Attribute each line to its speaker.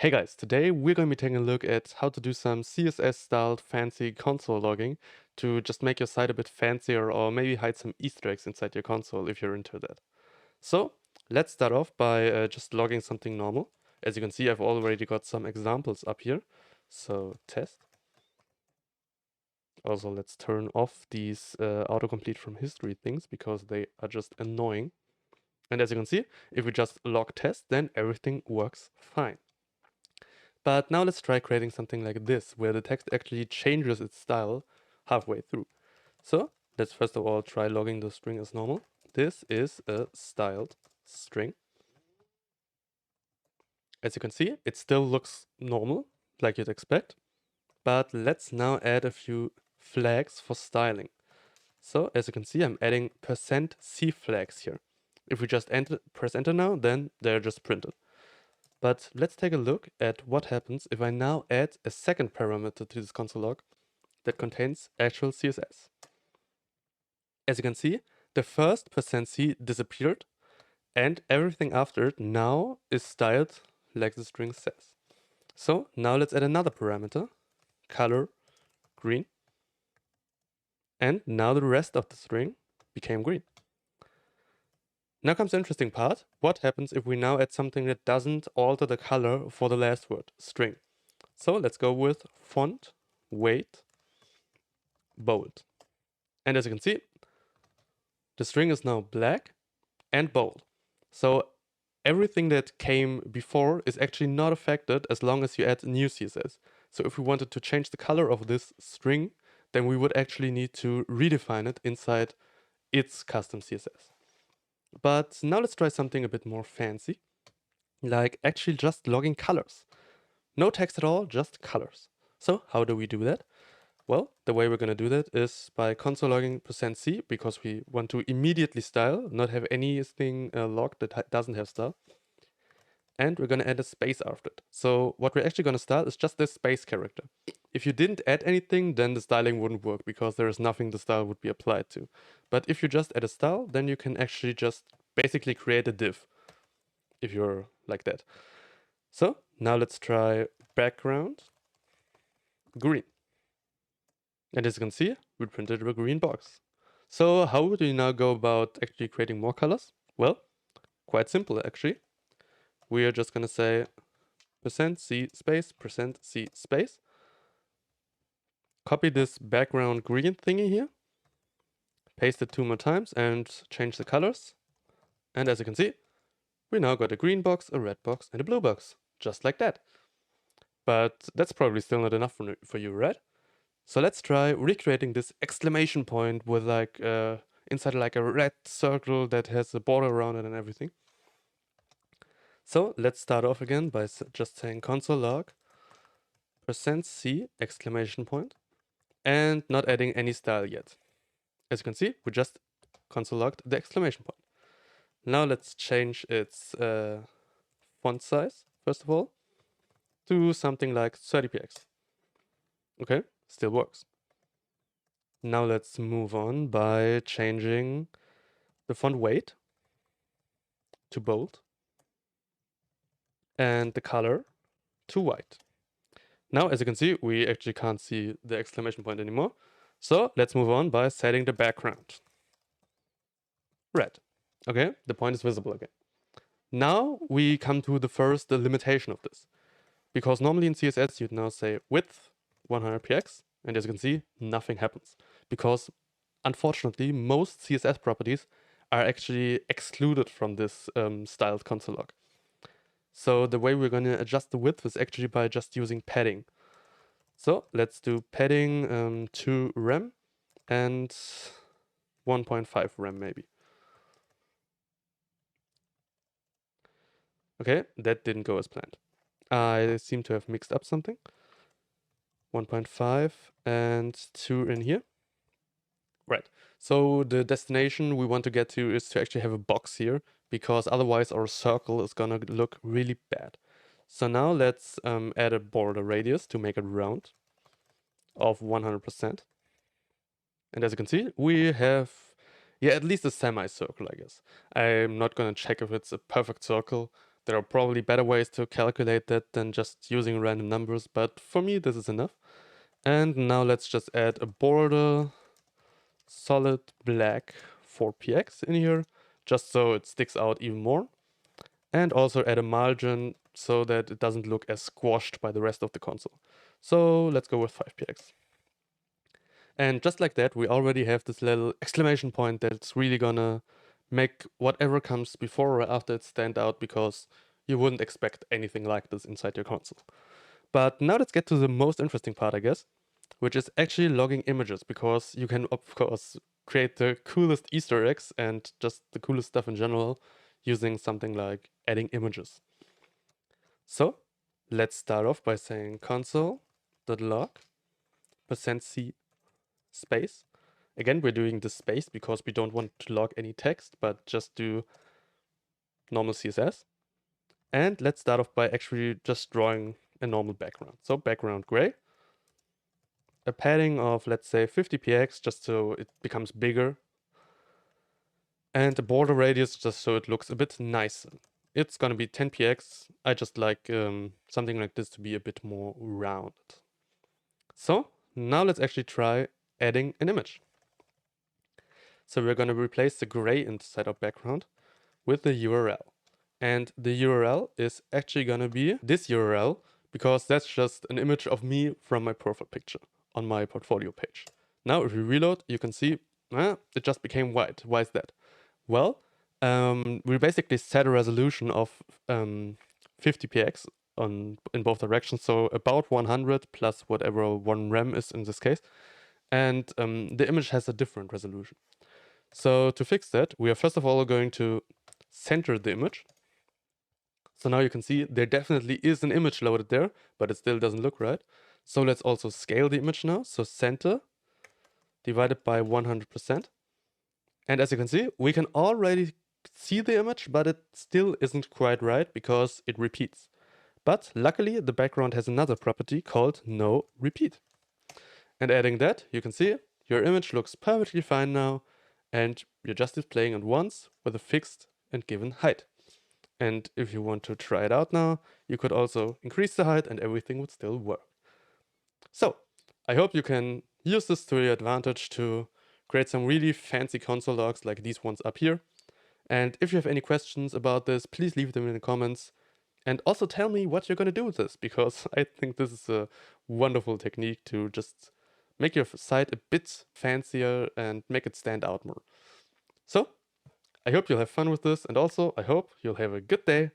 Speaker 1: Hey guys, today we're going to be taking a look at how to do some CSS styled fancy console logging to just make your site a bit fancier or maybe hide some Easter eggs inside your console if you're into that. So let's start off by just logging something normal. As you can see, I've already got some examples up here. So test. Also, let's turn off these autocomplete from history things because they are just annoying. And as you can see, if we just log test, then everything works fine. But now let's try creating something like this, where the text actually changes its style halfway through. So let's first of all try logging the string as normal. This is a styled string. As you can see, it still looks normal, like you'd expect. But let's now add a few flags for styling. So as you can see, I'm adding %C flags here. If we just press enter now, then they're just printed. But let's take a look at what happens if I now add a second parameter to this console log that contains actual CSS. As you can see, the first %C disappeared and everything after it now is styled like the string says. So now let's add another parameter, color green. And now the rest of the string became green. Now comes the interesting part. What happens if we now add something that doesn't alter the color for the last word, string? So let's go with font, weight, bold. And as you can see, the string is now black and bold. So everything that came before is actually not affected as long as you add new CSS. So if we wanted to change the color of this string, then we would actually need to redefine it inside its custom CSS. But now let's try something a bit more fancy, like actually just logging colors. No text at all, just colors. So how do we do that? Well, the way we're going to do that is by console logging %C, because we want to immediately style, not have anything logged that doesn't have style. And we're going to add a space after it. So what we're actually going to style is just this space character. If you didn't add anything, then the styling wouldn't work because there is nothing the style would be applied to. But if you just add a style, then you can actually just basically create a div if you're like that. So now let's try background green. And as you can see, we printed a green box. So how would we now go about actually creating more colors? Well, quite simple actually. We are just going to say %C space, %C space. Copy this background green thingy here. Paste it 2 more times and change the colors. And as you can see, we now got a green box, a red box, and a blue box. Just like that. But that's probably still not enough for you, right? So let's try recreating this exclamation point with like inside like a red circle that has a border around it and everything. So let's start off again by just saying console.log %C exclamation point and not adding any style yet. As you can see, we just console logged the exclamation point. Now let's change its font size, first of all, to something like 30px. Okay, still works. Now let's move on by changing the font weight to bold and the color to white. Now, as you can see, we actually can't see the exclamation point anymore. So let's move on by setting the background red. Okay, the point is visible again. Now we come to the first limitation of this. Because normally in CSS, you'd now say width 100px, and as you can see, nothing happens. Because unfortunately, most CSS properties are actually excluded from this styled console log. So the way we're going to adjust the width is actually by just using padding. So let's do padding 2 rem and 1.5 rem maybe. Okay, that didn't go as planned. I seem to have mixed up something. 1.5 and 2 in here. Right. So the destination we want to get to is to actually have a box here, because otherwise our circle is gonna look really bad. So now let's add a border radius to make it round of 100%. And as you can see, we have, yeah, at least a semicircle, I guess. I'm not gonna check if it's a perfect circle, There are probably better ways to calculate that than just using random numbers, but for me this is enough. And now let's just add a border solid black for px in here, just so it sticks out even more. And also add a margin so that it doesn't look as squashed by the rest of the console. So let's go with 5px. And just like that, we already have this little exclamation point that's really gonna make whatever comes before or after it stand out, because you wouldn't expect anything like this inside your console. But now let's get to the most interesting part, I guess, which is actually logging images, because you can, of course, create the coolest Easter eggs and just the coolest stuff in general using something like adding images. So let's start off by saying console.log %c space. Again, we're doing the space because we don't want to log any text, but just do normal CSS. And let's start off by actually just drawing a normal background. So background gray, a padding of, let's say, 50px, just so it becomes bigger, and a border radius just so it looks a bit nicer. It's gonna be 10px. I just like something like this to be a bit more rounded. So now let's actually try adding an image. So we're gonna replace the gray inside our background with the URL. And the URL is actually gonna be this URL, because that's just an image of me from my profile picture on my portfolio page. Now if we reload, you can see it just became white. Why is that? Well, we basically set a resolution of 50px in both directions, so about 100 plus whatever 1 rem is in this case, and the image has a different resolution. So to fix that, we are first of all going to center the image. So now you can see there definitely is an image loaded there, but it still doesn't look right. So let's also scale the image now. So center divided by 100%. And as you can see, we can already see the image, but it still isn't quite right because it repeats. But luckily, the background has another property called no repeat. And adding that, you can see your image looks perfectly fine now, and you're just displaying it once with a fixed and given height. And if you want to try it out now, you could also increase the height and everything would still work. So I hope you can use this to your advantage to create some really fancy console logs like these ones up here. And if you have any questions about this, please leave them in the comments. And also tell me what you're going to do with this, because I think this is a wonderful technique to just make your site a bit fancier and make it stand out more. So I hope you'll have fun with this, and also I hope you'll have a good day.